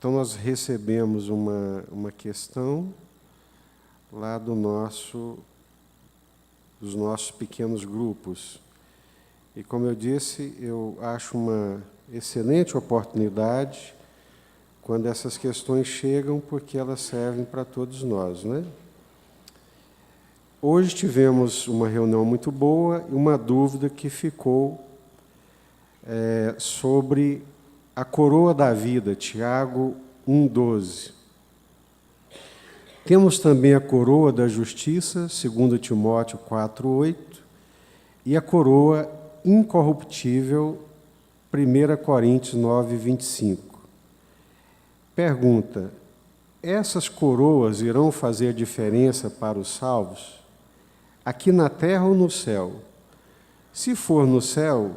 Então, nós recebemos uma questão lá dos nossos pequenos grupos. E, como eu disse, eu acho uma excelente oportunidade quando essas questões chegam, porque elas servem para todos nós, né? Hoje tivemos uma reunião muito boa e uma dúvida que ficou sobre a coroa da vida, Tiago 1,12. Temos também a coroa da justiça, 2 Timóteo 4,8, e a coroa incorruptível, 1 Coríntios 9,25. Pergunta: essas coroas irão fazer diferença para os salvos? Aqui na terra ou no céu? Se for no céu,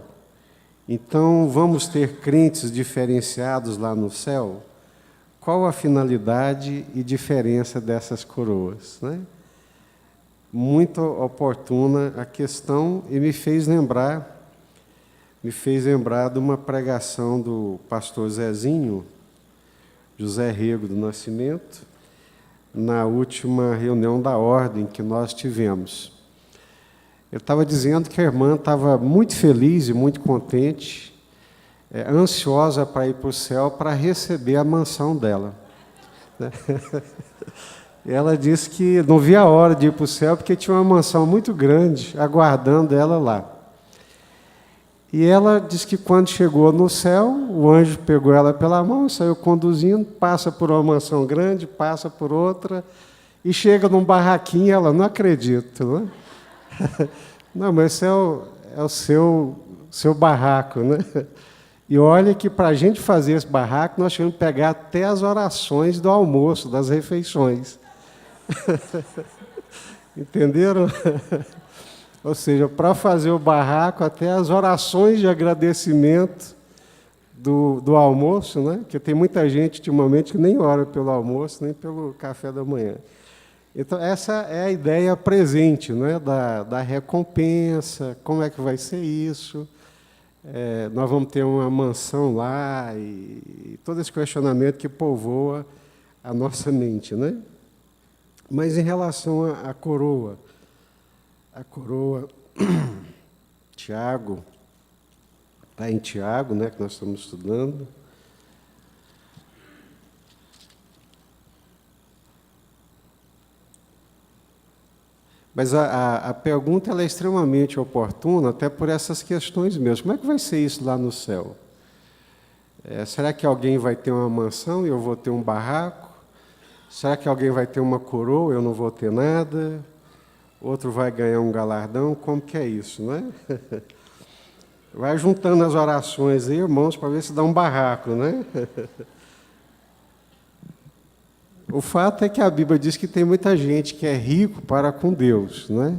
então vamos ter crentes diferenciados lá no céu? Qual a finalidade e diferença dessas coroas, né? Muito oportuna a questão e me fez lembrar de uma pregação do pastor Zezinho, José Rego do Nascimento, na última reunião da ordem que nós tivemos. Ele estava dizendo que a irmã estava muito feliz e muito contente, ansiosa para ir para o céu para receber a mansão dela. Ela disse que não via a hora de ir para o céu porque tinha uma mansão muito grande aguardando ela lá. E ela disse que quando chegou no céu, o anjo pegou ela pela mão, saiu conduzindo, passa por uma mansão grande, passa por outra, e chega num barraquinho, ela não acredita, né? Não, mas esse é o seu barraco, né? E olha que para a gente fazer esse barraco, nós tivemos que pegar até as orações do almoço, das refeições. Entenderam? Ou seja, para fazer o barraco, até as orações de agradecimento do almoço, né? Porque tem muita gente, ultimamente, que nem ora pelo almoço, nem pelo café da manhã. Então, essa é a ideia presente, né? Da recompensa, como é que vai ser isso. Nós vamos ter uma mansão lá, e todo esse questionamento que povoa a nossa mente, né? Mas em relação à coroa, Tiago, está em Tiago, né, que nós estamos estudando. Mas a pergunta ela é extremamente oportuna, até por essas questões mesmo. Como é que vai ser isso lá no céu? Será que alguém vai ter uma mansão e eu vou ter um barraco? Será que alguém vai ter uma coroa e eu não vou ter nada? Outro vai ganhar um galardão? Como que é isso, né? Vai juntando as orações aí, irmãos, para ver se dá um barraco, né? O fato é que a Bíblia diz que tem muita gente que é rico para com Deus, né?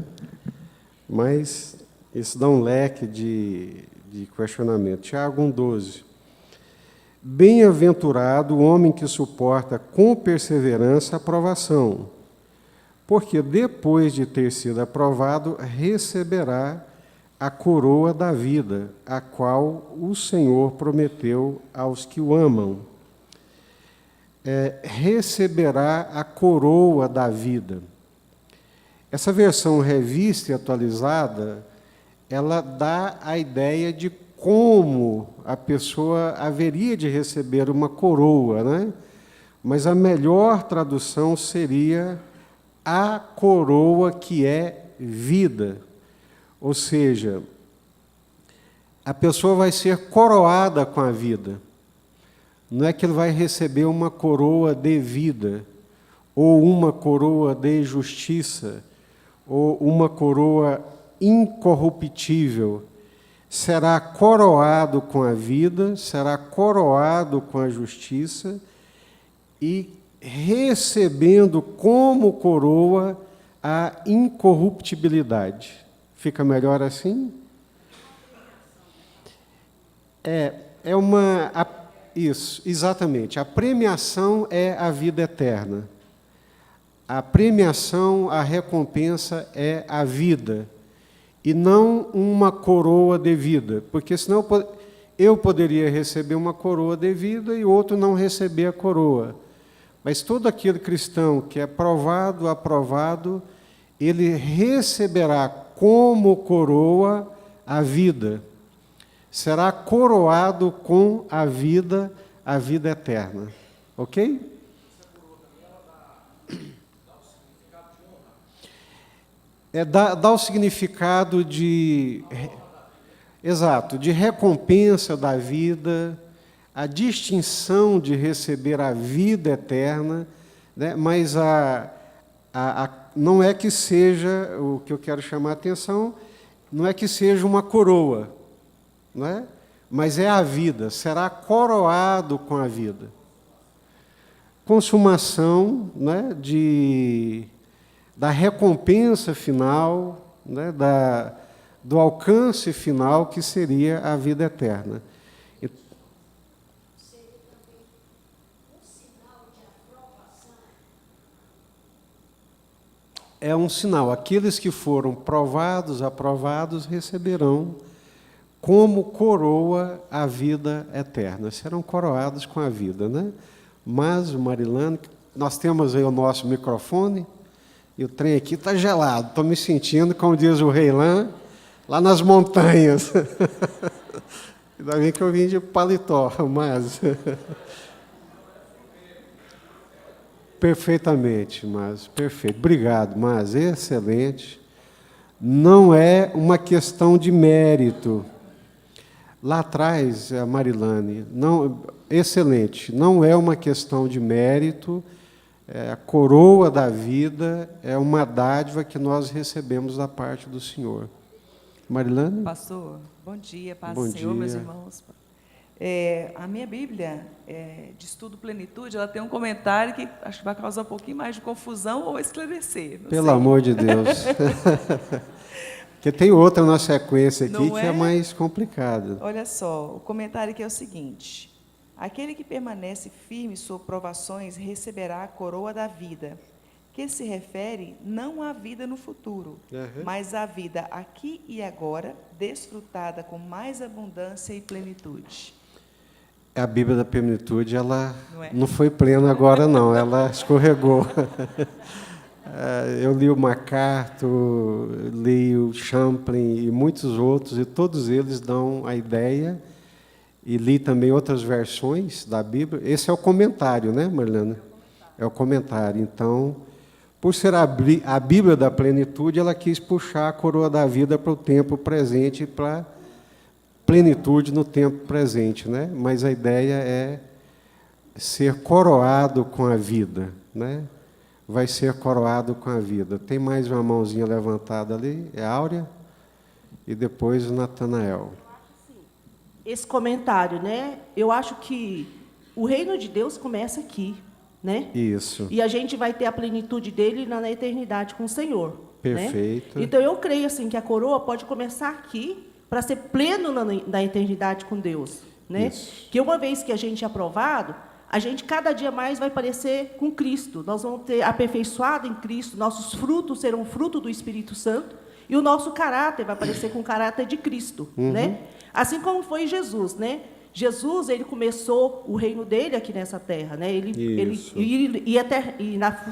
Mas isso dá um leque de questionamento. Tiago 1,12. Bem-aventurado o homem que suporta com perseverança a provação, porque depois de ter sido aprovado, receberá a coroa da vida, a qual o Senhor prometeu aos que o amam. Receberá a coroa da vida. Essa versão revista e atualizada, ela dá a ideia de como a pessoa haveria de receber uma coroa, né? Mas a melhor tradução seria a coroa que é vida. Ou seja, a pessoa vai ser coroada com a vida. Não é que ele vai receber uma coroa de vida, ou uma coroa de justiça, ou uma coroa incorruptível. Será coroado com a vida, será coroado com a justiça e recebendo como coroa a incorruptibilidade. Fica melhor assim? Isso, exatamente. A premiação é a vida eterna. A premiação, a recompensa é a vida, e não uma coroa de vida, porque senão eu poderia receber uma coroa devida e outro não receber a coroa. Mas todo aquele cristão que é provado, aprovado, ele receberá como coroa a vida. Será coroado com a vida eterna. Ok? Dá o significado de... Exato, de recompensa da vida, a distinção de receber a vida eterna, né? Mas não é que seja, o que eu quero chamar a atenção, não é que seja uma coroa, não é? Mas é a vida, será coroado com a vida. Consumação, né, da recompensa final, né, do alcance final, que seria a vida eterna. Seria também um sinal de aprovação? É um sinal. Aqueles que foram provados, aprovados, receberão como coroa a vida eterna. Serão coroados com a vida, né? Mas, Marilane, nós temos aí o nosso microfone, e o trem aqui está gelado. Estou me sentindo, como diz o Reilan, lá nas montanhas. Ainda bem que eu vim de paletó, mas... Perfeitamente, mas perfeito. Obrigado, mas excelente. Não é uma questão de mérito. Lá atrás, a Marilane, excelente, não é uma questão de mérito, a coroa da vida é uma dádiva que nós recebemos da parte do Senhor. Marilane? Pastor, bom dia, paz Bom do Senhor, dia. meus irmãos. A minha Bíblia de Estudo Plenitude, ela tem um comentário que acho que vai causar um pouquinho mais de confusão ou esclarecer. Pelo amor de Deus. Porque tem outra na sequência aqui Não que é mais complicada. Olha só, o comentário aqui é o seguinte: aquele que permanece firme sob provações receberá a coroa da vida, que se refere não à vida no futuro, mas à vida aqui e agora, desfrutada com mais abundância e plenitude. A Bíblia da Plenitude, ela Não é? não foi plena agora, não, ela escorregou. Eu li o MacArthur, li o Champlin e muitos outros, e todos eles dão a ideia, e li também outras versões da Bíblia. Esse é o comentário, né, Marlene? É o comentário. Então, por ser a Bíblia da Plenitude, ela quis puxar a coroa da vida para o tempo presente, para a plenitude no tempo presente, né? Mas a ideia é ser coroado com a vida, né? Vai ser coroado com a vida. Tem mais uma mãozinha levantada ali, é a Áurea, e depois o Natanael. Esse comentário, né? Eu acho que o reino de Deus começa aqui, né? Isso. E a gente vai ter a plenitude dele na eternidade com o Senhor. Perfeito. Né? Então eu creio assim que a coroa pode começar aqui para ser pleno na eternidade com Deus, né? Isso. Que uma vez que a gente é aprovado, a gente cada dia mais vai parecer com Cristo. Nós vamos ter aperfeiçoado em Cristo, nossos frutos serão fruto do Espírito Santo e o nosso caráter vai parecer com o caráter de Cristo, né? Assim como foi Jesus, né? Jesus, ele começou o reino dele aqui nessa terra, né?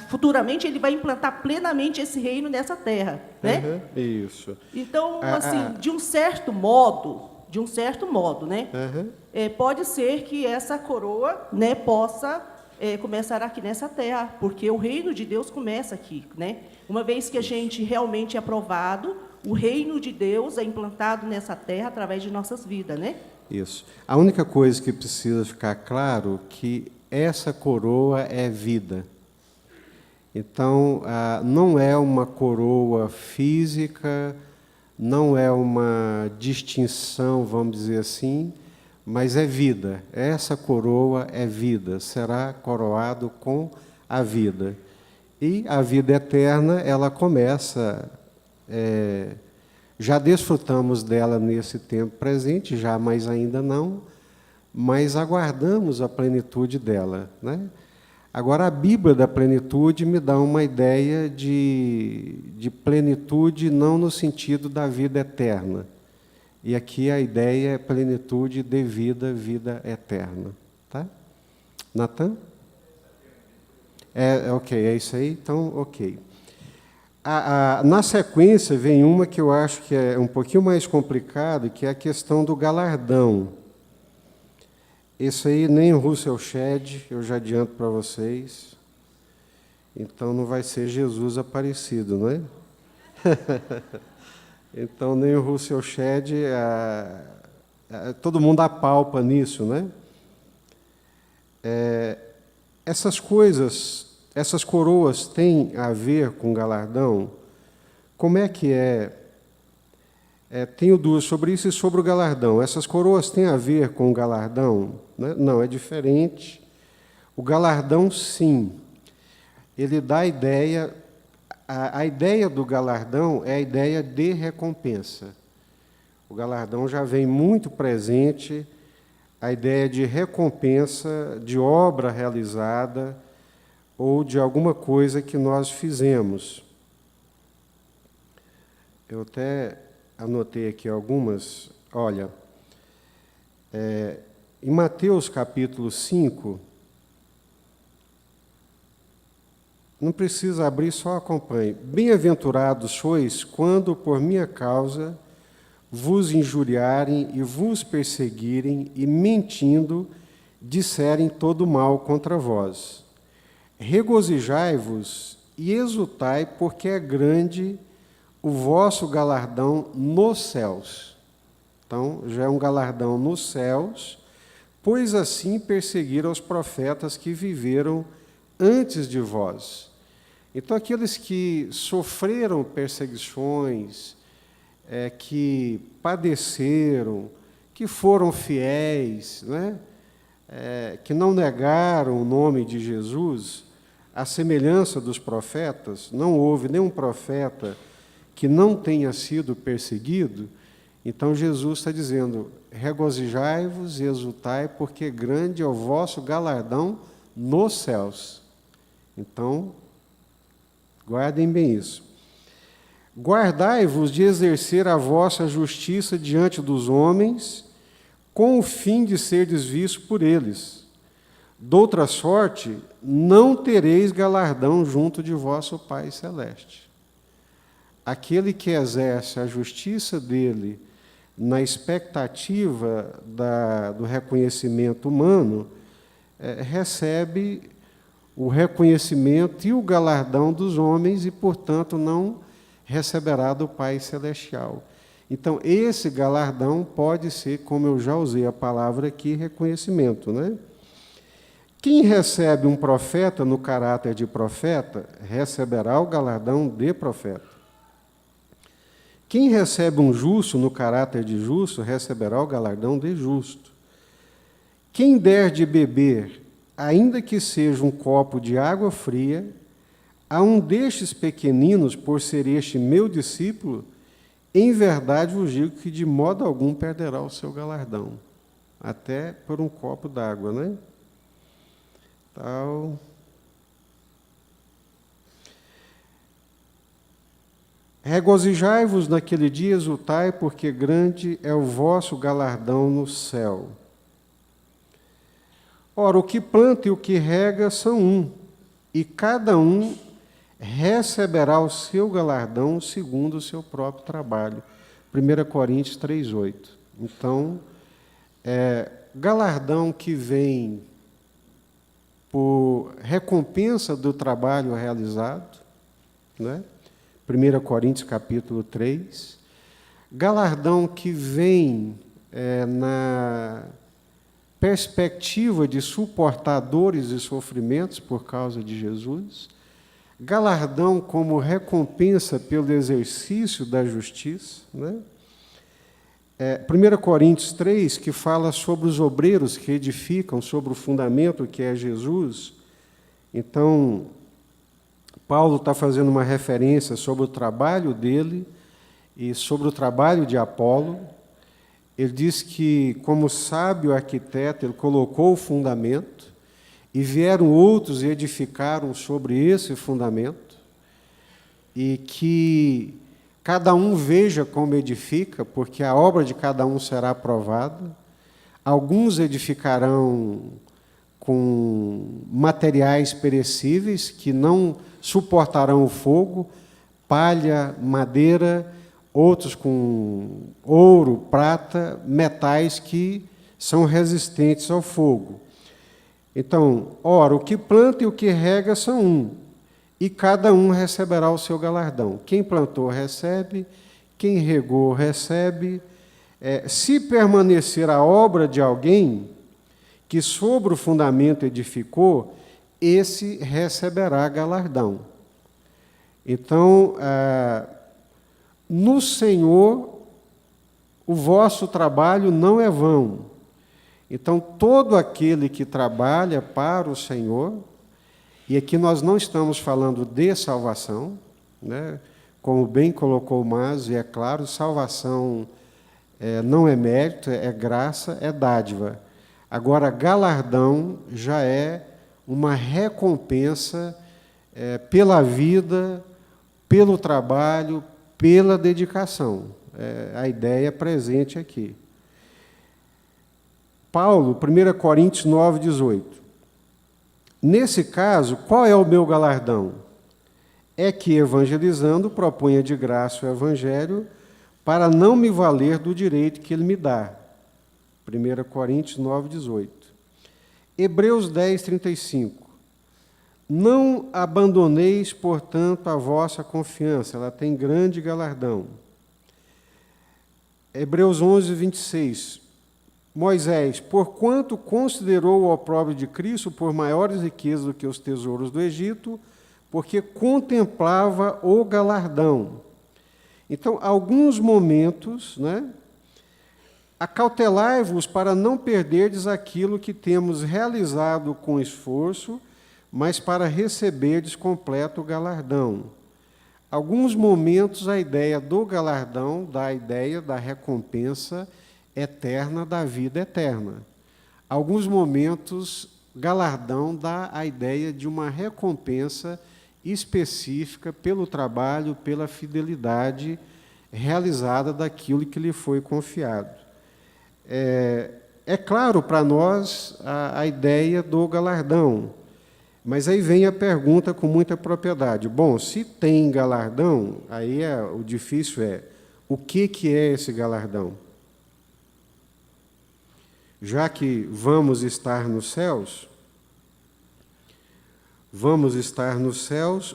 Futuramente ele vai implantar plenamente esse reino nessa terra, né? Isso. Então, assim, de um certo modo, né? Pode ser que essa coroa, né, possa começar aqui nessa terra, porque o reino de Deus começa aqui, né? Uma vez que a gente realmente é aprovado, o reino de Deus é implantado nessa terra através de nossas vidas, né? Isso. A única coisa que precisa ficar claro é que essa coroa é vida. Então, não é uma coroa física, não é uma distinção, vamos dizer assim, mas é vida. Essa coroa é vida, será coroado com a vida. E a vida eterna, ela começa... já desfrutamos dela nesse tempo presente, já, mas ainda não, mas aguardamos a plenitude dela, né? Agora, a Bíblia da Plenitude me dá uma ideia de plenitude não no sentido da vida eterna. E aqui a ideia é plenitude de vida, vida eterna. Tá? Natan? Ok, é isso aí? Então, ok. Na sequência vem uma que eu acho que é um pouquinho mais complicado, que é a questão do galardão. Isso aí nem o Russell Shedd, eu já adianto para vocês. Então não vai ser Jesus aparecido, não é? Então nem o Russell Shedd, todo mundo apalpa nisso, né? Essas coisas, essas coroas têm a ver com galardão? Como é que é? Tenho dúvidas sobre isso e sobre o galardão. Essas coroas têm a ver com o galardão? Né? Não, é diferente. O galardão, sim. Ele dá a ideia... A ideia do galardão é a ideia de recompensa. O galardão já vem muito presente, a ideia de recompensa de obra realizada ou de alguma coisa que nós fizemos. Eu até anotei aqui algumas. Olha, em Mateus capítulo 5, não precisa abrir, só acompanhe. Bem-aventurados sois quando, por minha causa, vos injuriarem e vos perseguirem e, mentindo, disserem todo mal contra vós. Regozijai-vos e exultai, porque é grande o vosso galardão nos céus. Então, já é um galardão nos céus, pois assim perseguiram os profetas que viveram antes de vós. Então, aqueles que sofreram perseguições, que padeceram, que foram fiéis, né? Que não negaram o nome de Jesus, à semelhança dos profetas, não houve nenhum profeta que não tenha sido perseguido. Então, Jesus está dizendo, regozijai-vos e exultai, porque grande é o vosso galardão nos céus. Então, guardem bem isso. Guardai-vos de exercer a vossa justiça diante dos homens, com o fim de serdes vistos por eles. Doutra sorte, não tereis galardão junto de vosso Pai Celeste. Aquele que exerce a justiça dele na expectativa do reconhecimento humano, recebe o reconhecimento e o galardão dos homens e, portanto, não receberá do Pai Celestial. Então, esse galardão pode ser, como eu já usei a palavra aqui, reconhecimento, né? Quem recebe um profeta no caráter de profeta, receberá o galardão de profeta. Quem recebe um justo no caráter de justo, receberá o galardão de justo. Quem der de beber, ainda que seja um copo de água fria, a um destes pequeninos, por ser este meu discípulo, em verdade vos digo que de modo algum perderá o seu galardão, até por um copo d'água, né? Tal. Regozijai-vos naquele dia, exultai, porque grande é o vosso galardão no céu. Ora, o que planta e o que rega são um, e cada um receberá o seu galardão segundo o seu próprio trabalho. 1 Coríntios 3:8. Então, galardão que vem por recompensa do trabalho realizado, né? 1 Coríntios capítulo 3. Galardão que vem na perspectiva de suportar dores e sofrimentos por causa de Jesus. Galardão como recompensa pelo exercício da justiça, né? 1 Coríntios 3, que fala sobre os obreiros que edificam sobre o fundamento que é Jesus. Então, Paulo está fazendo uma referência sobre o trabalho dele e sobre o trabalho de Apolo. Ele diz que, como sábio arquiteto, ele colocou o fundamento e vieram outros e edificaram sobre esse fundamento, e que Cada um veja como edifica, porque a obra de cada um será aprovada. Alguns edificarão com materiais perecíveis que não suportarão o fogo, palha, madeira, outros com ouro, prata, metais que são resistentes ao fogo. Então, ora, o que planta e o que rega são um, e cada um receberá o seu galardão. Quem plantou recebe, quem regou recebe. Se permanecer a obra de alguém que sobre o fundamento edificou, esse receberá galardão. Então, no Senhor, o vosso trabalho não é vão. Então, todo aquele que trabalha para o Senhor, e aqui nós não estamos falando de salvação, né? Como bem colocou o Másio, e é claro, salvação não é mérito, é graça, é dádiva. Agora, galardão já é uma recompensa pela vida, pelo trabalho, pela dedicação. A ideia presente aqui. Paulo, 1 Coríntios 9, 18. Nesse caso, qual é o meu galardão? É que, evangelizando, proponha de graça o evangelho para não me valer do direito que ele me dá. 1 Coríntios 9, 18. Hebreus 10, 35. Não abandoneis, portanto, a vossa confiança, ela tem grande galardão. Hebreus 11, 26. Moisés, porquanto considerou o opróbrio de Cristo por maiores riquezas do que os tesouros do Egito, porque contemplava o galardão. Então, alguns momentos, né? Acautelai-vos para não perderdes aquilo que temos realizado com esforço, mas para receberdes completo galardão. Alguns momentos a ideia do galardão dá a ideia da recompensa eterna, da vida eterna. Alguns momentos, galardão dá a ideia de uma recompensa específica pelo trabalho, pela fidelidade realizada daquilo que lhe foi confiado. É claro para nós a ideia do galardão, mas aí vem a pergunta com muita propriedade. Bom, se tem galardão, aí o difícil é, o que é esse galardão? Já que vamos estar nos céus,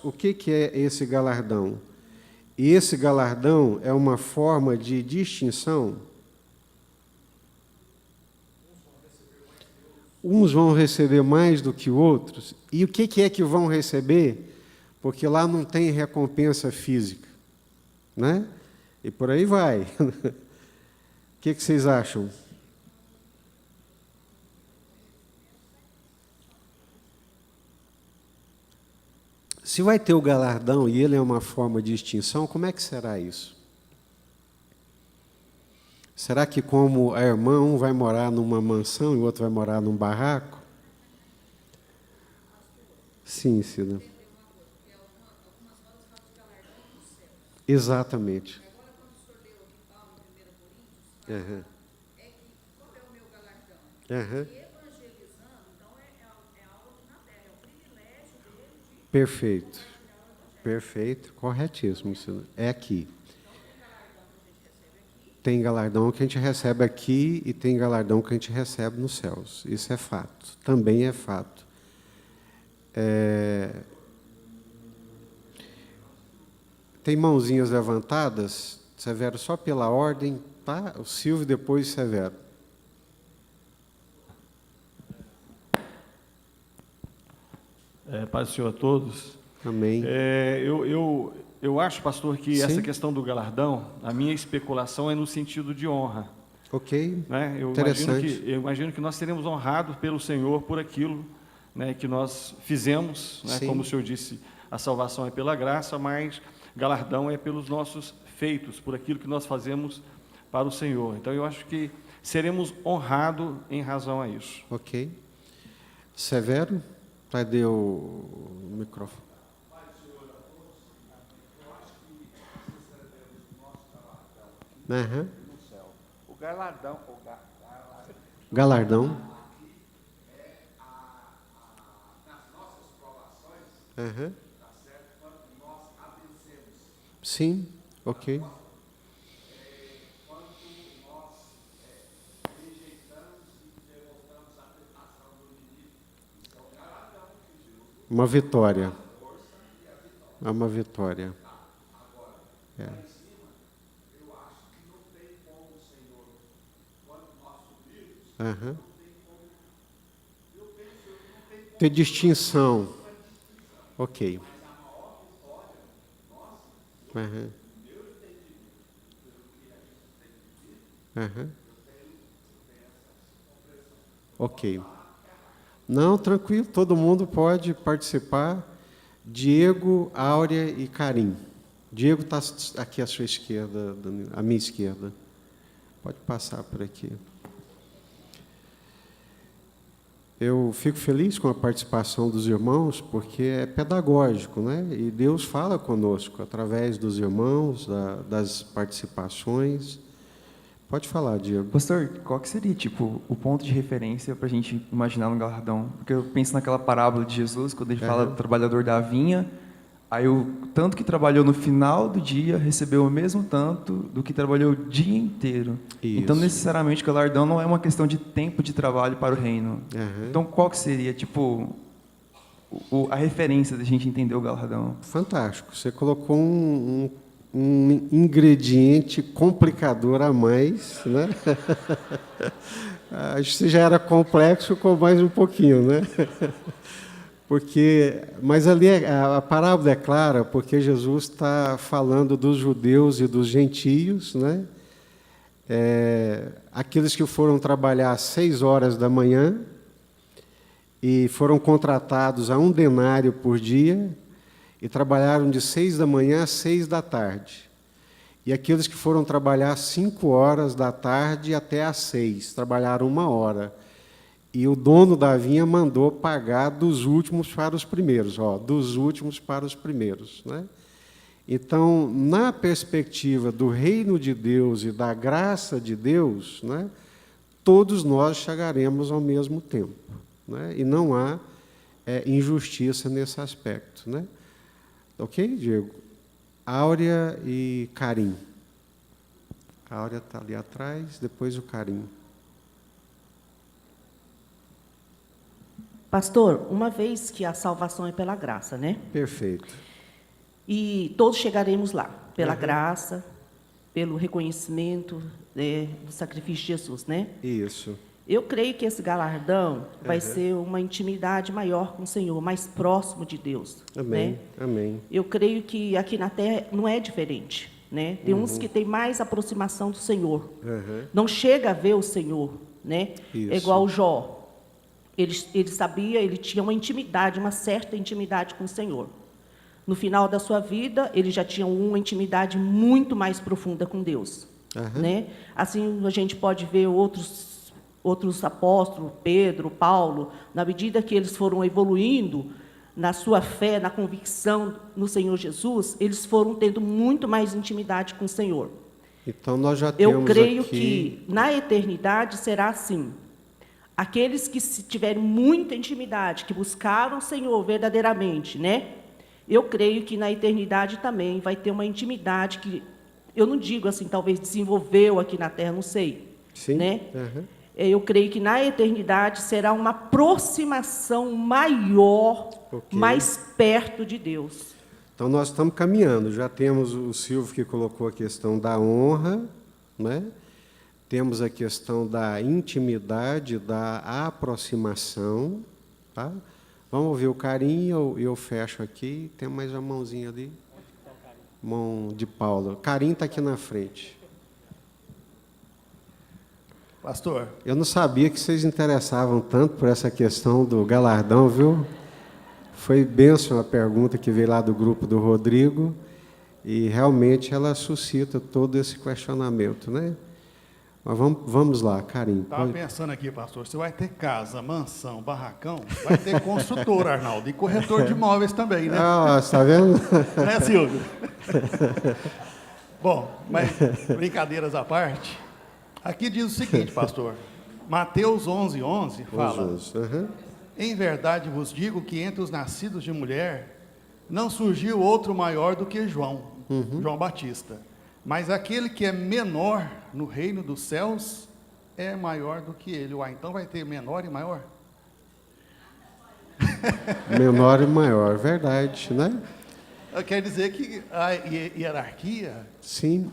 o que é esse galardão? E esse galardão é uma forma de distinção. Uns vão receber mais do que outros. E o que é que vão receber? Porque lá não tem recompensa física, né? E por aí vai. O que vocês acham? Se vai ter o galardão e ele é uma forma de extinção, como é que será isso? Será que, como a irmã, um vai morar numa mansão e o outro vai morar num barraco? Sim, Cida. Exatamente. Agora, quando o senhor leu aqui, Paulo, em 1 Coríntios, é que qual é o meu galardão? E evangelizando, então, é algo aqui na terra, é o privilégio dele de... Perfeito. Perfeito, corretíssimo. É aqui. Tem galardão que a gente recebe aqui e tem galardão que a gente recebe nos céus. Isso é fato. Também é fato. Tem mãozinhas levantadas, Severo, só pela ordem, tá? O Silvio, depois Severo. Paz do Senhor a todos. Amém. Eu acho, pastor, que Sim. essa questão do galardão, a minha especulação é no sentido de honra. Ok, Né? Eu imagino que nós seremos honrados pelo Senhor por aquilo, né, que nós fizemos. Né? Como o Senhor disse, a salvação é pela graça, mas galardão é pelos nossos feitos, por aquilo que nós fazemos para o Senhor. Então, eu acho que seremos honrados em razão a isso. Ok. Severo, cadê o microfone? Aham. no céu. O galardão, Galardão. nas nossas provações, Aham. tá certo? Quando nós a vencemos, Sim, ok. quando nós rejeitamos e derrotamos a tentação do inimigo, isso é o galardão que Jesus Uma vitória. É uma vitória. É. eu acho que não tem como o Senhor, quando nós subirmos, Aham. Ter distinção. Ok. Aham. Aham. Ok. Não, tranquilo, todo mundo pode participar. Diego, Áurea e Karim. Diego está aqui à sua esquerda, à minha esquerda. Pode passar por aqui. Eu fico feliz com a participação dos irmãos, porque é pedagógico, né? E Deus fala conosco através dos irmãos, das participações. Pode falar, Diego. Pastor, qual que seria, tipo, o ponto de referência para a gente imaginar no galardão? Porque eu penso naquela parábola de Jesus, quando ele fala do trabalhador da vinha, aí o tanto que trabalhou no final do dia recebeu o mesmo tanto do que trabalhou o dia inteiro. Isso. Então, necessariamente, o galardão não é uma questão de tempo de trabalho para o reino. Então, qual que seria, tipo, a referência da gente entender o galardão? Fantástico. Você colocou um ingrediente complicador a mais, né? Acho que já era complexo, com mais um pouquinho, né? Mas ali a parábola é clara, porque Jesus está falando dos judeus e dos gentios, né? Aqueles que foram trabalhar às 6 horas da manhã e foram contratados a 1 denário por dia, e trabalharam de 6 da manhã às 6 da tarde. E aqueles que foram trabalhar às 5 horas da tarde até às 6, trabalharam 1 hora. E o dono da vinha mandou pagar dos últimos para os primeiros, dos últimos para os primeiros, né? Então, na perspectiva do reino de Deus e da graça de Deus, né, todos nós chegaremos ao mesmo tempo, né? E não há injustiça nesse aspecto, né? Ok, Diego? Áurea e Karim. A Áurea está ali atrás, depois o Karim. Pastor, uma vez que a salvação é pela graça, né? Perfeito. E todos chegaremos lá, pela graça, pelo reconhecimento do sacrifício de Jesus, né? Isso. Eu creio que esse galardão vai ser uma intimidade maior com o Senhor, mais próximo de Deus. Amém. Né? Amém. Eu creio que aqui na Terra não é diferente. Né? Tem uns que têm mais aproximação do Senhor. Não chega a ver o Senhor. Né? É igual o Jó. Ele sabia, ele tinha uma intimidade, uma certa intimidade com o Senhor. No final da sua vida, ele já tinha uma intimidade muito mais profunda com Deus. Né? Assim, a gente pode ver outros apóstolos, Pedro, Paulo, na medida que eles foram evoluindo na sua fé, na convicção no Senhor Jesus, eles foram tendo muito mais intimidade com o Senhor. Então, nós já temos Eu creio aqui... que, na eternidade, será assim. Aqueles que tiverem muita intimidade, que buscaram o Senhor verdadeiramente, né? Eu creio que na eternidade também vai ter uma intimidade que, eu não digo assim, talvez desenvolveu aqui na Terra, não sei. Sim. Né? Eu creio que na eternidade será uma aproximação maior, mais perto de Deus. Então, nós estamos caminhando. Já temos o Silvio que colocou a questão da honra, né? Temos a questão da intimidade, da aproximação. Tá? Vamos ouvir o Karim, eu fecho aqui. Tem mais uma mãozinha ali. Mão de Paula. Karim está aqui na frente. Pastor. Eu não sabia que vocês interessavam tanto por essa questão do galardão, viu? Foi bênção a pergunta que veio lá do grupo do Rodrigo, e realmente ela suscita todo esse questionamento, né? Mas vamos lá, Karim. Estava pensando aqui, pastor, você vai ter casa, mansão, barracão, vai ter construtor, Arnaldo, e corretor de imóveis também, né? Ah, está vendo? Né, Silvio? Bom, mas brincadeiras à parte, aqui diz o seguinte, pastor, Mateus 11:11 fala, em verdade vos digo que entre os nascidos de mulher não surgiu outro maior do que João, João Batista, mas aquele que é menor no reino dos céus é maior do que ele. Uai, então vai ter menor e maior? Menor e maior, verdade, né? Quer dizer que a hierarquia... Sim,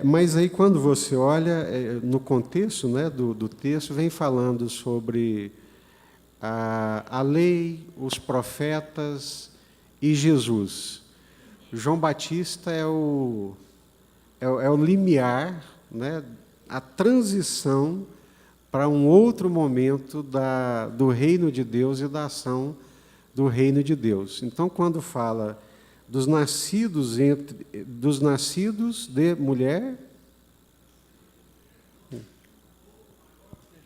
mas aí quando você olha, no contexto, né, do texto, vem falando sobre a lei, os profetas e Jesus. João Batista é o limiar, né, a transição para um outro momento do reino de Deus e da ação do reino de Deus. Então, quando fala dos nascidos de mulher,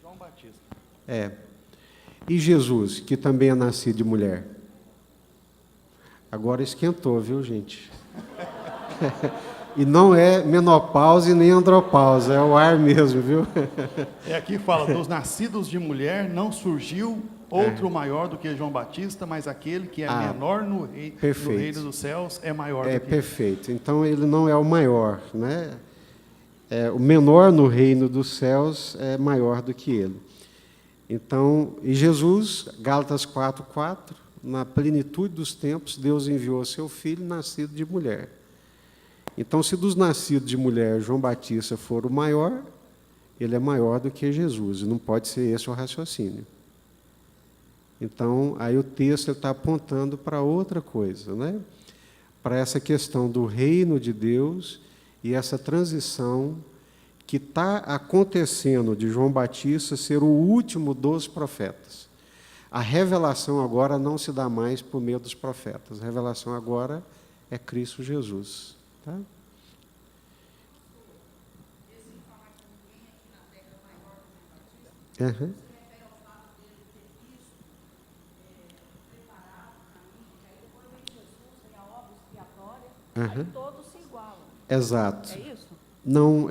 João Batista. E Jesus, que também é nascido de mulher. Agora esquentou, viu, gente? E não é menopausa e nem andropausa, é o ar mesmo, viu? Aqui fala, dos nascidos de mulher não surgiu outro maior do que João Batista, mas aquele que é menor no reino dos céus é maior do que ele. Perfeito. Então, ele não é o maior, né? O menor no reino dos céus é maior do que ele. Então, e Jesus, Gálatas 4:4, na plenitude dos tempos, Deus enviou seu filho nascido de mulher. Então, se dos nascidos de mulher João Batista for o maior, ele é maior do que Jesus, e não pode ser esse o raciocínio. Então, aí o texto está apontando para outra coisa, né? Para essa questão do reino de Deus e essa transição que está acontecendo de João Batista ser o último dos profetas. A revelação agora não se dá mais por meio dos profetas. A revelação agora é Cristo Jesus. Tá? Uhum. Todos se igualam. Exato. É isso? Não,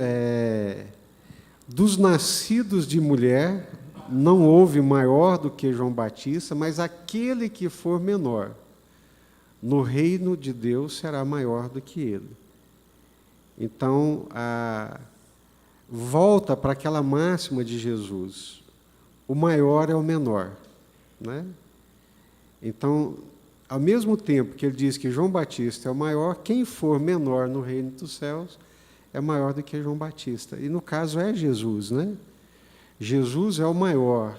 dos nascidos de mulher, não houve maior do que João Batista, mas aquele que for menor no reino de Deus será maior do que ele. Então, volta para aquela máxima de Jesus: o maior é o menor, né? Então, ao mesmo tempo que ele diz que João Batista é o maior, quem for menor no reino dos céus é maior do que João Batista. E no caso é Jesus, né? Jesus é o maior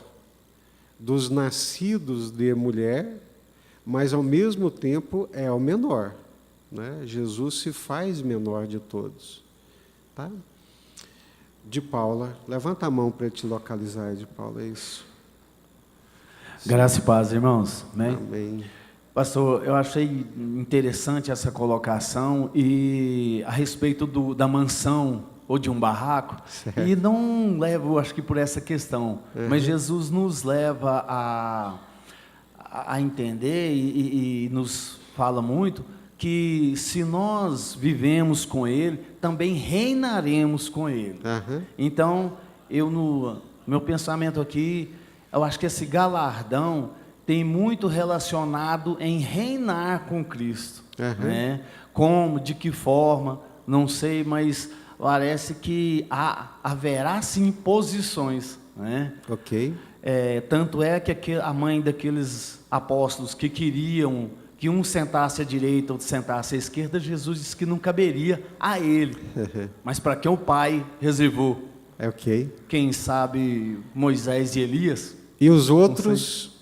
dos nascidos de mulher, mas ao mesmo tempo é o menor, né? Jesus se faz menor de todos. Tá? De Paula, levanta a mão para ele te localizar, de Paula, é isso. Graça e paz, irmãos. Amém? Amém. Pastor, eu achei interessante essa colocação e a respeito da mansão ou de um barraco, certo. E não levo, acho que por essa questão, mas Jesus nos leva a entender e nos fala muito que se nós vivemos com Ele, também reinaremos com Ele. Então, no meu pensamento aqui, eu acho que esse galardão tem muito relacionado em reinar com Cristo. Né? Como, de que forma, não sei, mas parece que haverá sim posições. Né? Ok. Tanto é que a mãe daqueles apóstolos que queriam que um sentasse à direita, outro sentasse à esquerda, Jesus disse que não caberia a ele, mas para que o Pai reservou. Ok. Quem sabe Moisés e Elias. E os outros,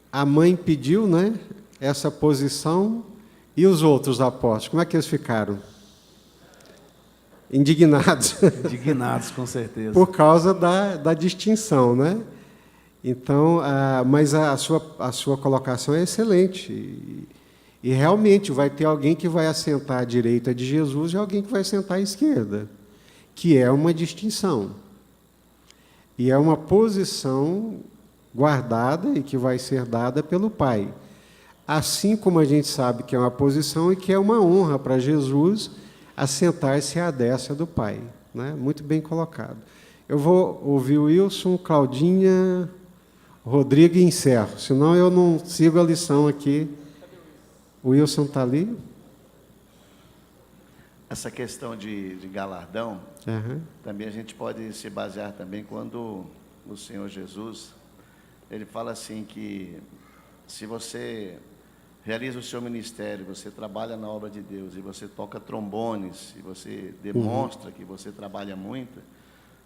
a mãe pediu, né, essa posição, e os outros apóstolos, como é que eles ficaram? Indignados. Indignados, com certeza. Por causa da distinção, né? Então, mas a sua colocação é excelente. E realmente vai ter alguém que vai assentar à direita de Jesus e alguém que vai sentar à esquerda, que é uma distinção. E é uma posição guardada e que vai ser dada pelo Pai. Assim como a gente sabe que é uma posição e que é uma honra para Jesus assentar-se à destra do Pai. Né? Muito bem colocado. Eu vou ouvir o Wilson, Claudinha, Rodrigo e encerro, senão eu não sigo a lição aqui. O Wilson está ali? Essa questão de galardão, também a gente pode se basear também quando o Senhor Jesus, ele fala assim que se você realiza o seu ministério, você trabalha na obra de Deus, e você toca trombones, e você demonstra que você trabalha muito,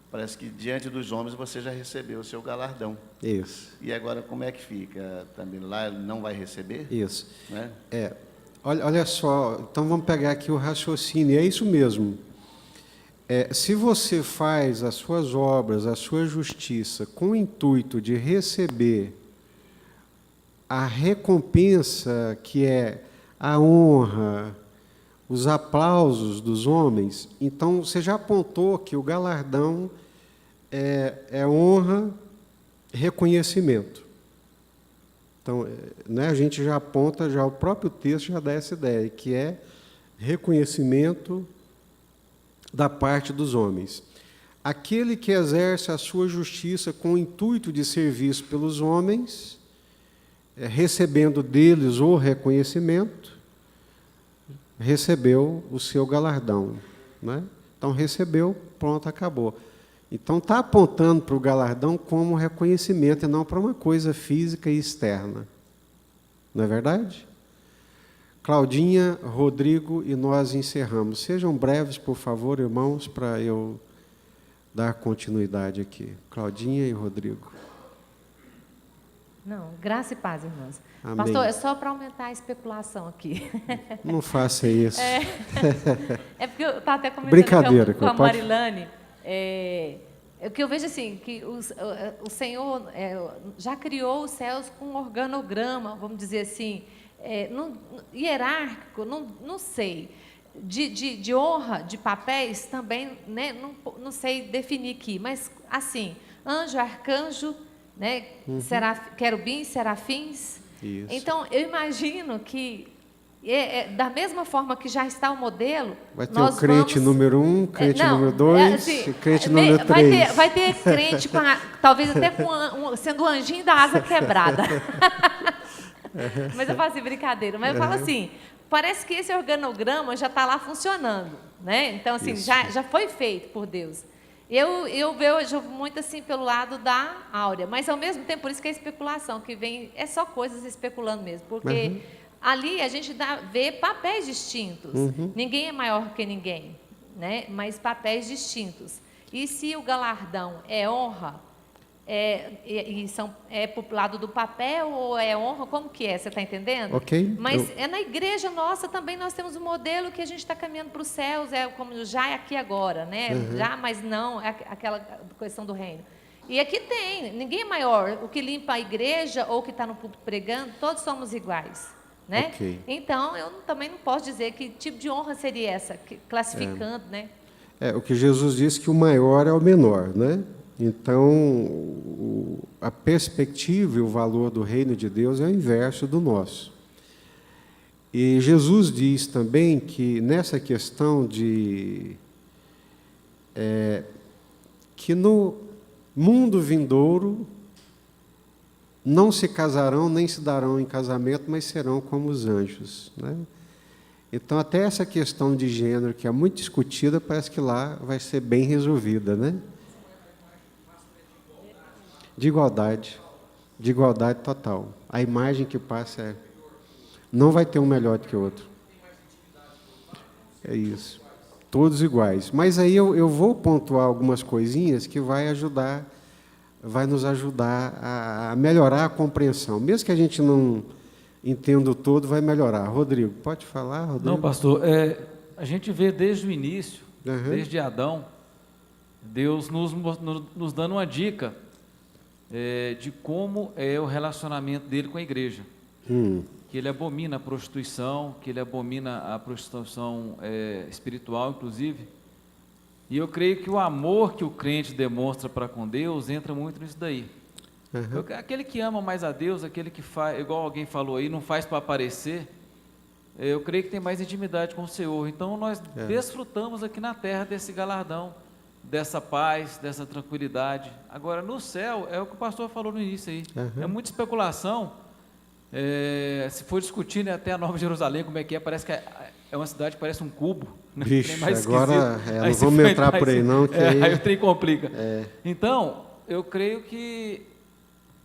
parece que diante dos homens você já recebeu o seu galardão. Isso. E agora como é que fica? Também lá ele não vai receber? Isso. Né? Olha só, então vamos pegar aqui o raciocínio, é isso mesmo. Se você faz as suas obras, a sua justiça, com o intuito de receber a recompensa, que é a honra, os aplausos dos homens, então você já apontou que o galardão é honra, reconhecimento. Então, né, a gente já aponta, já o próprio texto já dá essa ideia, que é reconhecimento da parte dos homens. Aquele que exerce a sua justiça com o intuito de serviço pelos homens, recebendo deles o reconhecimento, recebeu o seu galardão. Né? Então, recebeu, pronto, acabou. Então, está apontando para o galardão como reconhecimento e não para uma coisa física e externa. Não é verdade? Claudinha, Rodrigo, e nós encerramos. Sejam breves, por favor, irmãos, para eu dar continuidade aqui. Claudinha e Rodrigo. Não, graça e paz, irmãos. Amém. Pastor, é só para aumentar a especulação aqui. Não faça isso. É porque eu estava até comentando Brincadeira, com a Marilane, o que eu vejo assim, que o Senhor já criou os céus com um organograma, vamos dizer assim, hierárquico, não sei, de honra, de papéis também, né, não sei definir aqui, mas assim, anjo, arcanjo, né, querubins, serafins. Isso. Então, eu imagino que, da mesma forma que já está o modelo... Vai ter o crente número 1, crente número 2, assim, crente número 3. Vai ter crente, talvez até sendo o anjinho da asa quebrada. Mas eu faço brincadeira. Mas eu falo assim, parece que esse organograma já está lá funcionando. Né? Então, assim, já foi feito por Deus. Eu vejo muito assim pelo lado da Áurea, mas ao mesmo tempo, por isso que é especulação, que vem, é só coisas especulando mesmo, porque ali a gente vê papéis distintos, ninguém é maior que ninguém, né? Mas papéis distintos. E se o galardão é honra, é para o lado do papel ou é honra, como que é? Você está entendendo? Ok. Mas na igreja nossa também nós temos um modelo que a gente está caminhando para os céus, como já é aqui agora, né? Já, mas não, é aquela questão do reino. E aqui tem, ninguém é maior, o que limpa a igreja ou o que está no púlpito pregando, todos somos iguais. Né? Okay. Então, eu também não posso dizer que tipo de honra seria essa, classificando, né? O que Jesus disse que o maior é o menor, né? Então, a perspectiva e o valor do reino de Deus é o inverso do nosso. E Jesus diz também que nessa questão de que no mundo vindouro não se casarão nem se darão em casamento, mas serão como os anjos, né? Então, até essa questão de gênero, que é muito discutida, parece que lá vai ser bem resolvida, né? De igualdade total. A imagem que passa não vai ter um melhor do que o outro. É isso. Todos iguais. Mas aí eu vou pontuar algumas coisinhas que vai nos ajudar a melhorar a compreensão. Mesmo que a gente não entenda o todo, vai melhorar. Rodrigo, pode falar, Rodrigo? Não, pastor, a gente vê desde o início, desde Adão, Deus nos dando uma dica de como é o relacionamento dele com a igreja. Que ele abomina a prostituição, que ele abomina a prostituição espiritual, inclusive. E eu creio que o amor que o crente demonstra para com Deus entra muito nisso daí. Aquele que ama mais a Deus, aquele que faz, igual alguém falou aí, não faz para aparecer, eu creio que tem mais intimidade com o Senhor. Então, nós desfrutamos aqui na terra desse galardão, dessa paz, dessa tranquilidade. Agora, no céu, é o que o pastor falou no início aí. É muita especulação. Se for discutir, né, até a Nova Jerusalém, como é que é, parece que é uma cidade que parece um cubo. Né? Vixe, mais agora não vamos entrar por aí não, que aí o trem complica. Então, eu creio que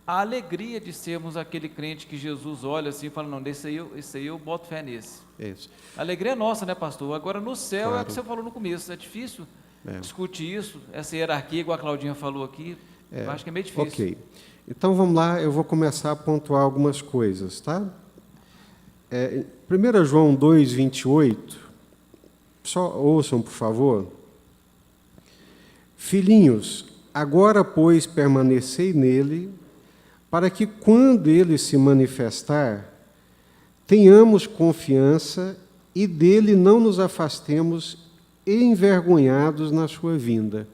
a alegria de sermos aquele crente que Jesus olha assim e fala, não, esse aí eu boto fé nesse. Isso. A alegria é nossa, né, pastor? Agora, no céu, é o que você falou no começo, é difícil discutir isso, essa hierarquia, igual a Claudinha falou aqui, eu acho que é meio difícil. Ok. Então, vamos lá, eu vou começar a pontuar algumas coisas, tá? 1 João 2, 28, só ouçam, por favor. Filhinhos, agora, pois, permanecei nele, para que, quando ele se manifestar, tenhamos confiança e dele não nos afastemos envergonhados na sua vinda.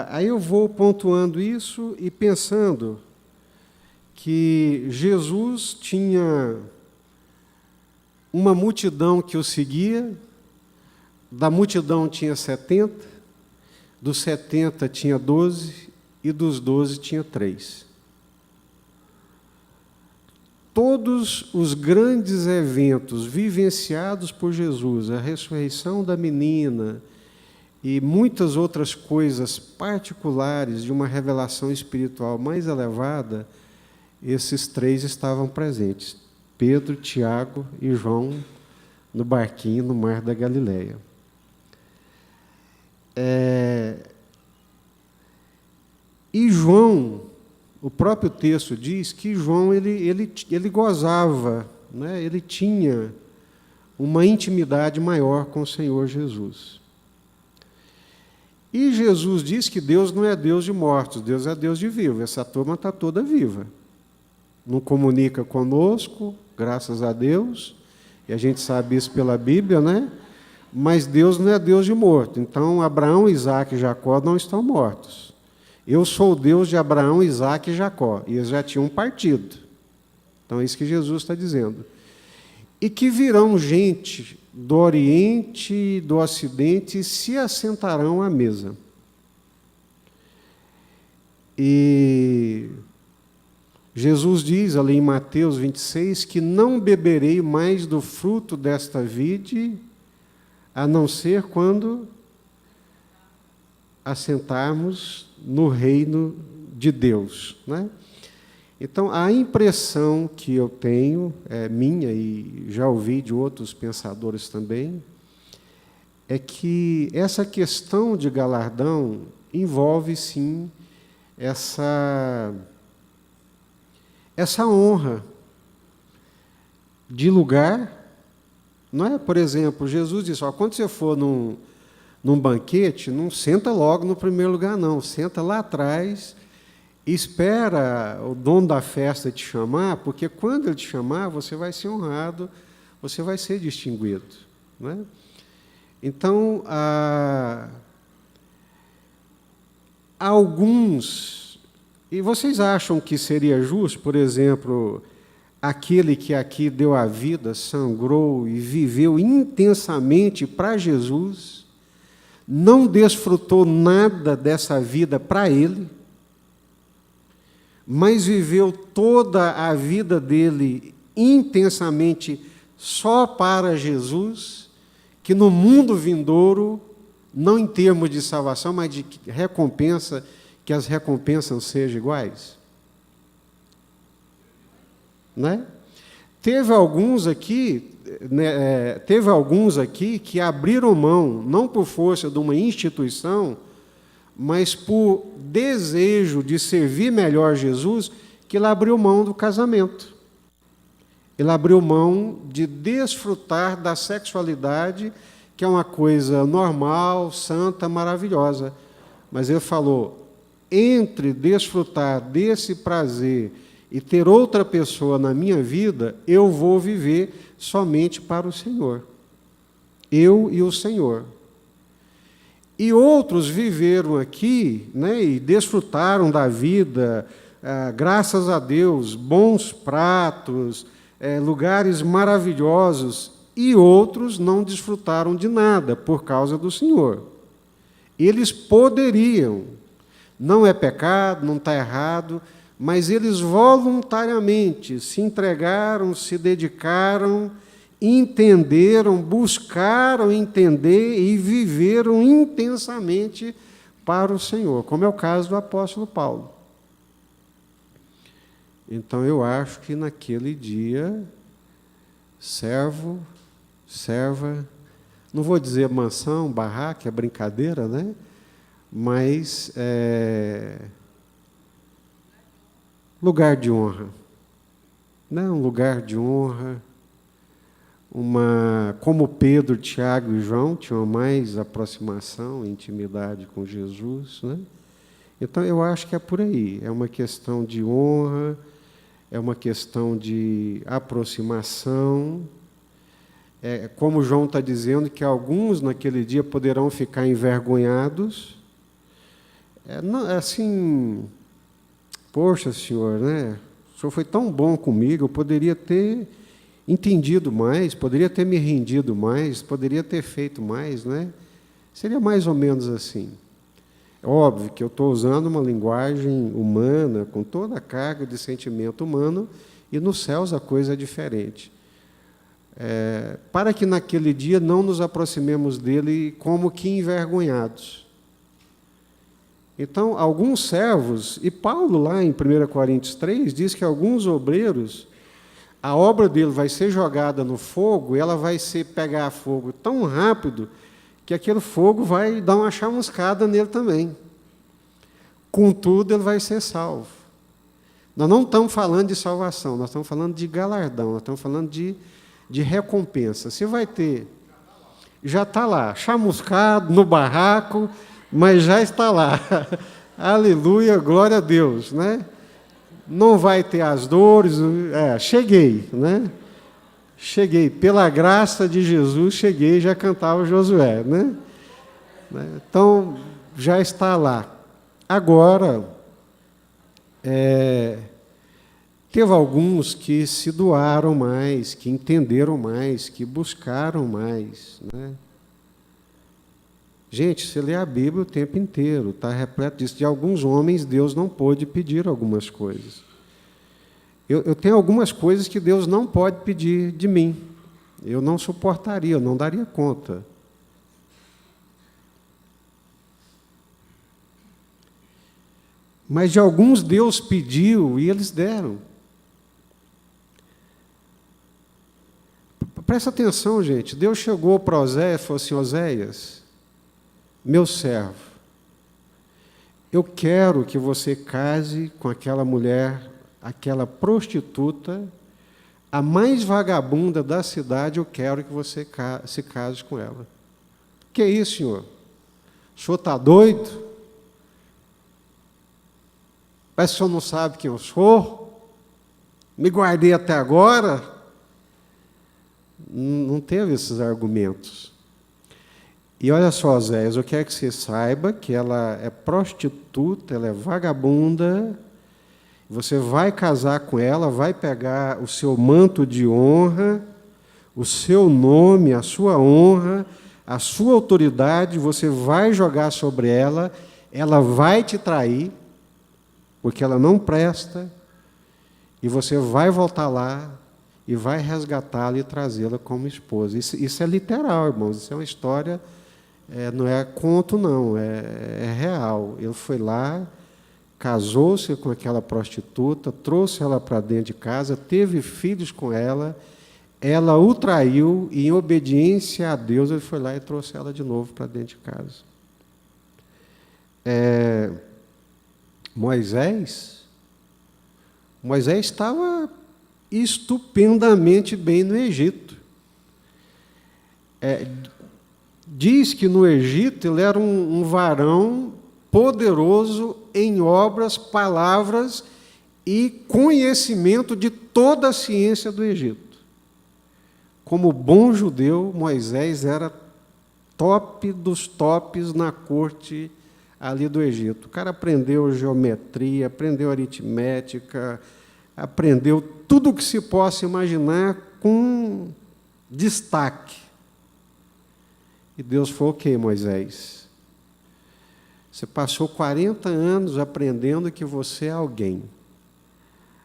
Aí eu vou pontuando isso e pensando que Jesus tinha uma multidão que o seguia, da multidão tinha 70, dos 70 tinha 12 e dos 12 tinha 3. Todos os grandes eventos vivenciados por Jesus, a ressurreição da menina e muitas outras coisas particulares de uma revelação espiritual mais elevada, esses 3 estavam presentes: Pedro, Tiago e João, no barquinho no Mar da Galileia. E João, o próprio texto diz que João ele gozava, né? Ele tinha uma intimidade maior com o Senhor Jesus. E Jesus diz que Deus não é Deus de mortos, Deus é Deus de vivos. Essa turma está toda viva. Não comunica conosco, graças a Deus, e a gente sabe isso pela Bíblia, né? Mas Deus não é Deus de morto. Então, Abraão, Isaque e Jacó não estão mortos. Eu sou o Deus de Abraão, Isaque e Jacó. E eles já tinham partido. Então, é isso que Jesus está dizendo. E que virão gente do Oriente e do Ocidente e se assentarão à mesa. E Jesus diz ali em Mateus 26 que não beberei mais do fruto desta vide, a não ser quando assentarmos no reino de Deus, né? Então, a impressão que eu tenho, é minha e já ouvi de outros pensadores também, é que essa questão de galardão envolve, sim, essa honra de lugar, não é? Por exemplo, Jesus disse, quando você for num banquete, não senta logo no primeiro lugar, não, senta lá atrás, espera o dono da festa te chamar, porque quando ele te chamar, você vai ser honrado, você vai ser distinguido, não é? Então, alguns, e vocês acham que seria justo, por exemplo, aquele que aqui deu a vida, sangrou e viveu intensamente para Jesus, não desfrutou nada dessa vida para ele, mas viveu toda a vida dele intensamente só para Jesus, que no mundo vindouro, não em termos de salvação, mas de recompensa, que as recompensas sejam iguais? Né? Teve alguns aqui que abriram mão, não por força de uma instituição, mas por desejo de servir melhor Jesus, que ele abriu mão do casamento. Ele abriu mão de desfrutar da sexualidade, que é uma coisa normal, santa, maravilhosa. Mas ele falou, entre desfrutar desse prazer e ter outra pessoa na minha vida, eu vou viver somente para o Senhor. Eu e o Senhor. E outros viveram aqui, né, e desfrutaram da vida graças a Deus, bons pratos, lugares maravilhosos, e outros não desfrutaram de nada por causa do Senhor. Eles poderiam, não é pecado, não está errado, mas eles voluntariamente se entregaram, se dedicaram, entenderam, buscaram entender e viveram intensamente para o Senhor, como é o caso do apóstolo Paulo. Então, eu acho que naquele dia, servo, serva, não vou dizer mansão, barraca, é brincadeira, né? Mas lugar de honra. Né? Um lugar de honra. Como Pedro, Tiago e João tinham mais aproximação, intimidade com Jesus, né? Então, eu acho que é por aí. É uma questão de honra, é uma questão de aproximação. Como João está dizendo, que alguns naquele dia poderão ficar envergonhados. Assim, poxa, Senhor, né? O Senhor foi tão bom comigo, eu poderia ter entendido mais, poderia ter me rendido mais, poderia ter feito mais, né? Seria mais ou menos assim. É óbvio que eu estou usando uma linguagem humana, com toda a carga de sentimento humano, e nos céus a coisa é diferente. Para que naquele dia não nos aproximemos dele como que envergonhados. Então, alguns servos, e Paulo lá em 1 Coríntios 3, diz que alguns obreiros, a obra dele vai ser jogada no fogo, e ela vai pegar fogo tão rápido que aquele fogo vai dar uma chamuscada nele também. Contudo, ele vai ser salvo. Nós não estamos falando de salvação, nós estamos falando de galardão, nós estamos falando de recompensa. Você vai ter, já está lá, chamuscado no barraco, mas já está lá. Aleluia, glória a Deus, né? Não vai ter as dores, cheguei, né? Cheguei, pela graça de Jesus, cheguei, já cantava Josué, né? Então, já está lá. Agora, teve alguns que se doaram mais, que entenderam mais, que buscaram mais, né? Gente, você lê a Bíblia o tempo inteiro, está repleto disso. De alguns homens, Deus não pôde pedir algumas coisas. Eu tenho algumas coisas que Deus não pode pedir de mim. Eu não suportaria, eu não daria conta. Mas de alguns Deus pediu e eles deram. Presta atenção, gente. Deus chegou para Oséias e falou assim: Oséias, meu servo, eu quero que você case com aquela mulher, aquela prostituta, a mais vagabunda da cidade, eu quero que você se case com ela. Que isso, senhor? O senhor está doido? Parece que o senhor não sabe quem eu sou? Me guardei até agora? Não teve esses argumentos. E olha só, Oséias, eu quero que você saiba que ela é prostituta, ela é vagabunda. Você vai casar com ela, vai pegar o seu manto de honra, o seu nome, a sua honra, a sua autoridade, você vai jogar sobre ela, ela vai te trair, porque ela não presta, e você vai voltar lá e vai resgatá-la e trazê-la como esposa. Isso é literal, irmãos, isso é uma história, não é conto, não, é real. Ele foi lá, casou-se com aquela prostituta, trouxe ela para dentro de casa, teve filhos com ela, ela o traiu, e em obediência a Deus, ele foi lá e trouxe ela de novo para dentro de casa. Moisés estava estupendamente bem no Egito. Diz que no Egito ele era um varão poderoso em obras, palavras e conhecimento de toda a ciência do Egito. Como bom judeu, Moisés era top dos tops na corte ali do Egito. O cara aprendeu geometria, aprendeu aritmética, aprendeu tudo o que se possa imaginar com destaque. E Deus falou: ok, Moisés, você passou 40 anos aprendendo que você é alguém.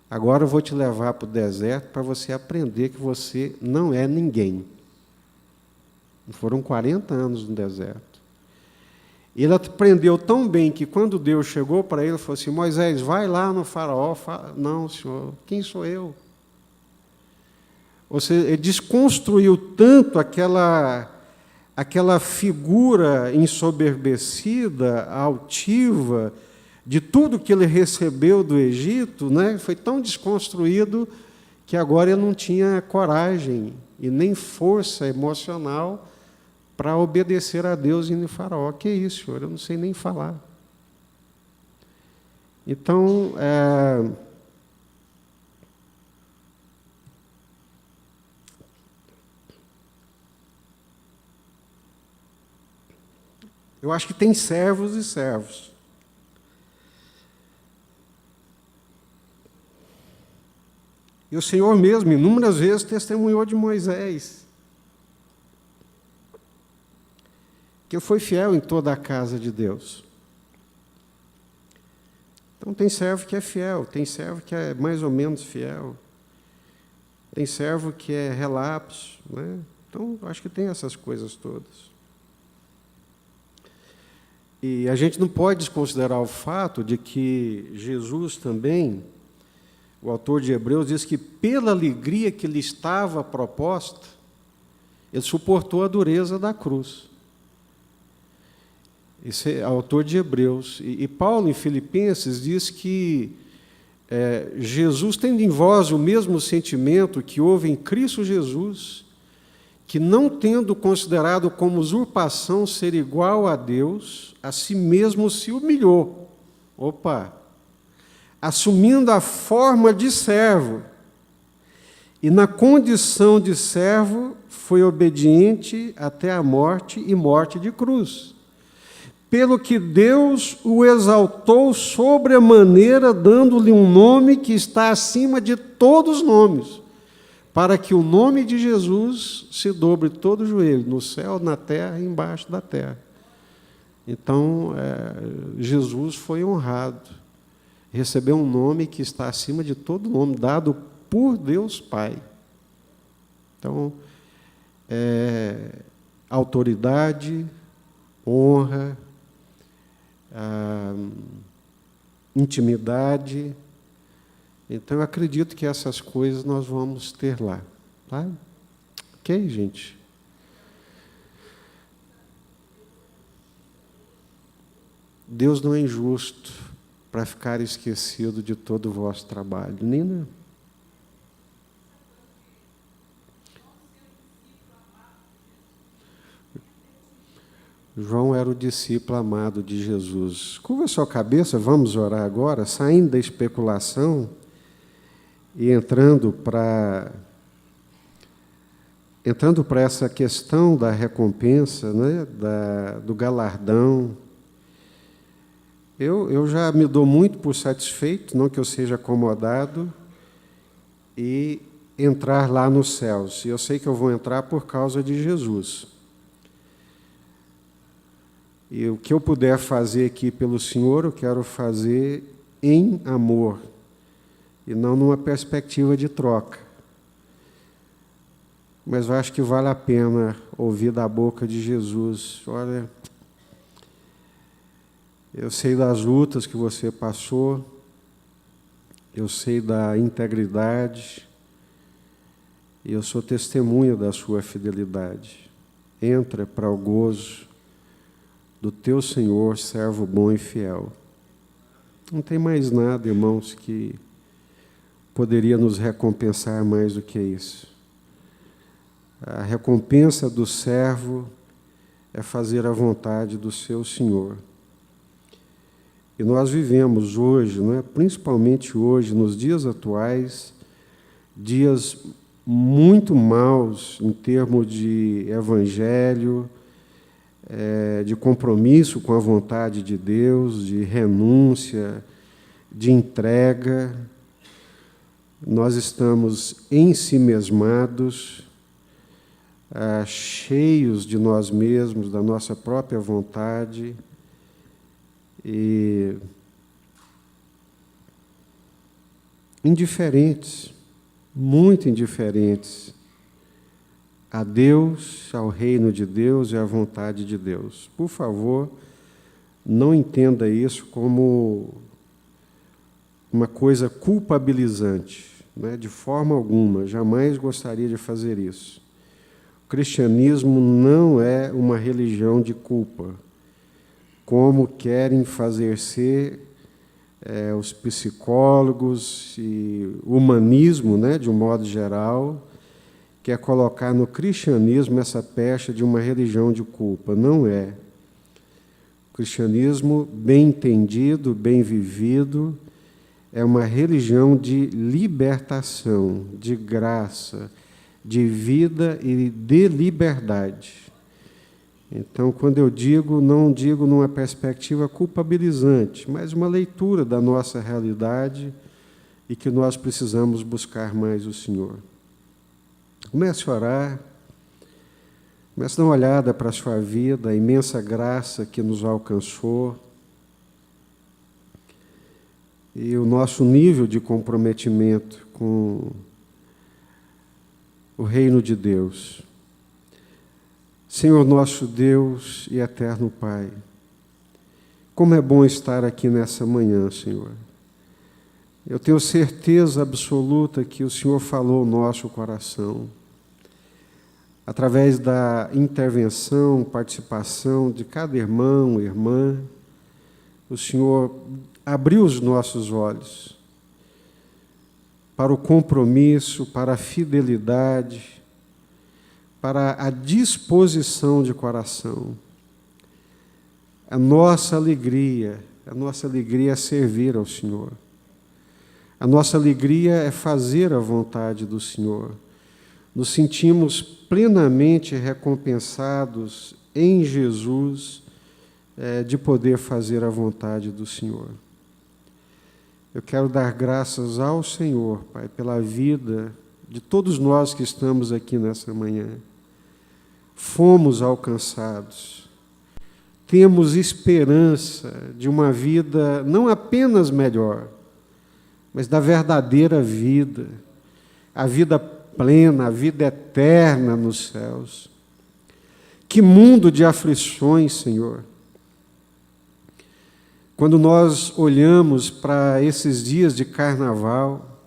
Agora eu vou te levar para o deserto para você aprender que você não é ninguém. Foram 40 anos no deserto. Ele aprendeu tão bem que quando Deus chegou para ele, falou assim: Moisés, vai lá no faraó. Não, senhor, quem sou eu? Ou seja, ele desconstruiu tanto aquela figura ensoberbecida, altiva, de tudo que ele recebeu do Egito, né? Foi tão desconstruído que agora ele não tinha coragem e nem força emocional para obedecer a Deus e no faraó. Que isso, senhor? Eu não sei nem falar. Então, eu acho que tem servos e servos. E o Senhor mesmo, inúmeras vezes, testemunhou de Moisés, que foi fiel em toda a casa de Deus. Então, tem servo que é fiel, tem servo que é mais ou menos fiel, tem servo que é relapso, né? Então, acho que tem essas coisas todas. E a gente não pode desconsiderar o fato de que Jesus também, o autor de Hebreus, diz que pela alegria que lhe estava proposta, ele suportou a dureza da cruz. Esse é o autor de Hebreus. E Paulo, em Filipenses, diz que Jesus, tendo em vós o mesmo sentimento que houve em Cristo Jesus, que não tendo considerado como usurpação ser igual a Deus, a si mesmo se humilhou. Assumindo a forma de servo, e na condição de servo foi obediente até a morte e morte de cruz. Pelo que Deus o exaltou sobremaneira, dando-lhe um nome que está acima de todos os nomes, para que o nome de Jesus se dobre todo o joelho, no céu, na terra e embaixo da terra. Então, Jesus foi honrado, recebeu um nome que está acima de todo nome, dado por Deus Pai. Então, autoridade, honra, intimidade. Então, eu acredito que essas coisas nós vamos ter lá. Tá? Ok, gente? Deus não é injusto para ficar esquecido de todo o vosso trabalho. Nina? João era o discípulo amado de Jesus. Curva a sua cabeça, vamos orar agora, saindo da especulação e entrando para essa questão da recompensa, né, do galardão. Eu já me dou muito por satisfeito, não que eu seja acomodado, e entrar lá nos céus. E eu sei que eu vou entrar por causa de Jesus. E o que eu puder fazer aqui pelo Senhor, eu quero fazer em amor, e não numa perspectiva de troca. Mas eu acho que vale a pena ouvir da boca de Jesus: olha, eu sei das lutas que você passou, eu sei da integridade, e eu sou testemunha da sua fidelidade. Entra para o gozo do teu Senhor, servo bom e fiel. Não tem mais nada, irmãos, que poderia nos recompensar mais do que isso. A recompensa do servo é fazer a vontade do seu Senhor. E nós vivemos hoje, não é? Principalmente hoje, nos dias atuais, dias muito maus em termos de evangelho, de compromisso com a vontade de Deus, de renúncia, de entrega. Nós estamos ensimesmados, cheios de nós mesmos, da nossa própria vontade, e indiferentes, muito indiferentes a Deus, ao reino de Deus e à vontade de Deus. Por favor, não entenda isso como uma coisa culpabilizante, né? De forma alguma, jamais gostaria de fazer isso. O cristianismo não é uma religião de culpa, como querem fazer ser os psicólogos e o humanismo, né, de um modo geral, que é colocar no cristianismo essa pecha de uma religião de culpa. Não é. O cristianismo, bem entendido, bem vivido, é uma religião de libertação, de graça, de vida e de liberdade. Então, quando eu digo, não digo numa perspectiva culpabilizante, mas uma leitura da nossa realidade e que nós precisamos buscar mais o Senhor. Comece a orar, comece a dar uma olhada para a sua vida, a imensa graça que nos alcançou e o nosso nível de comprometimento com o reino de Deus. Senhor nosso Deus e eterno Pai, como é bom estar aqui nessa manhã, Senhor. Eu tenho certeza absoluta que o Senhor falou ao nosso coração, através da intervenção, participação de cada irmão, irmã. O Senhor abriu os nossos olhos para o compromisso, para a fidelidade, para a disposição de coração. A nossa alegria é servir ao Senhor. A nossa alegria é fazer a vontade do Senhor. Nos sentimos plenamente recompensados em Jesus de poder fazer a vontade do Senhor. Eu quero dar graças ao Senhor, Pai, pela vida de todos nós que estamos aqui nessa manhã. Fomos alcançados. Temos esperança de uma vida não apenas melhor, mas da verdadeira vida, a vida plena, a vida eterna nos céus. Que mundo de aflições, Senhor! Quando nós olhamos para esses dias de carnaval,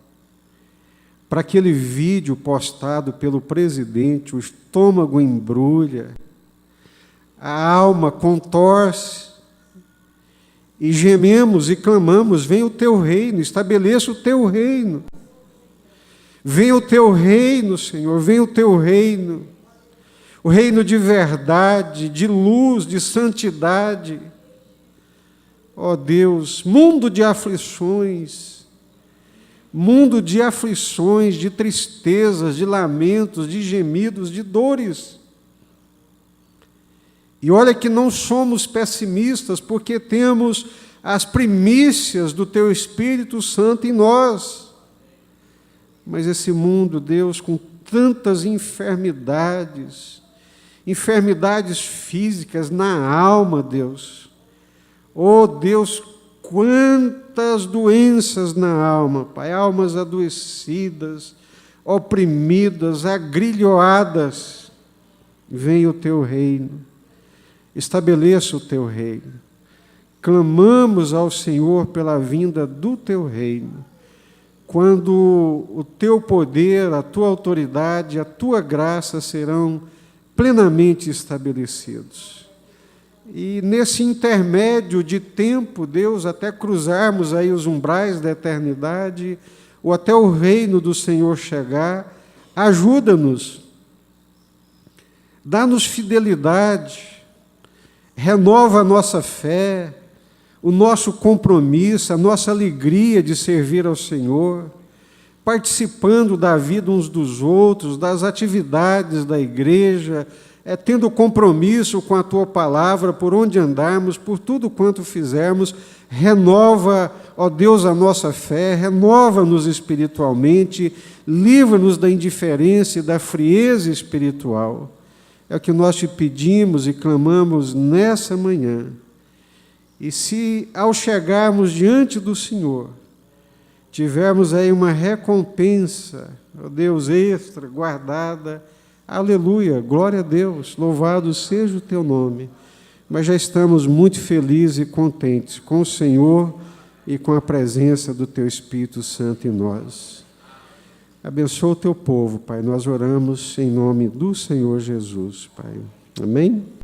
para aquele vídeo postado pelo presidente, o estômago embrulha, a alma contorce, e gememos e clamamos: venha o teu reino, estabeleça o teu reino. Venha o teu reino, Senhor, venha o teu reino. O reino de verdade, de luz, de santidade. Ó Deus, mundo de aflições, de tristezas, de lamentos, de gemidos, de dores. E olha que não somos pessimistas, porque temos as primícias do Teu Espírito Santo em nós. Mas esse mundo, Deus, com tantas enfermidades físicas na alma, Deus. Oh, Deus, quantas doenças na alma, Pai, almas adoecidas, oprimidas, agrilhoadas. Venha o Teu reino, estabeleça o Teu reino. Clamamos ao Senhor pela vinda do Teu reino, quando o Teu poder, a Tua autoridade, a Tua graça serão plenamente estabelecidos. E nesse intermédio de tempo, Deus, até cruzarmos aí os umbrais da eternidade, ou até o reino do Senhor chegar, ajuda-nos, dá-nos fidelidade, renova a nossa fé, o nosso compromisso, a nossa alegria de servir ao Senhor, participando da vida uns dos outros, das atividades da igreja, tendo compromisso com a Tua palavra, por onde andarmos, por tudo quanto fizermos. Renova, ó Deus, a nossa fé, renova-nos espiritualmente, livra-nos da indiferença e da frieza espiritual. É o que nós te pedimos e clamamos nessa manhã. E se, ao chegarmos diante do Senhor, tivermos aí uma recompensa, ó Deus, extra, guardada, aleluia, glória a Deus, louvado seja o Teu nome. Mas já estamos muito felizes e contentes com o Senhor e com a presença do Teu Espírito Santo em nós. Abençoa o Teu povo, Pai. Nós oramos em nome do Senhor Jesus, Pai. Amém?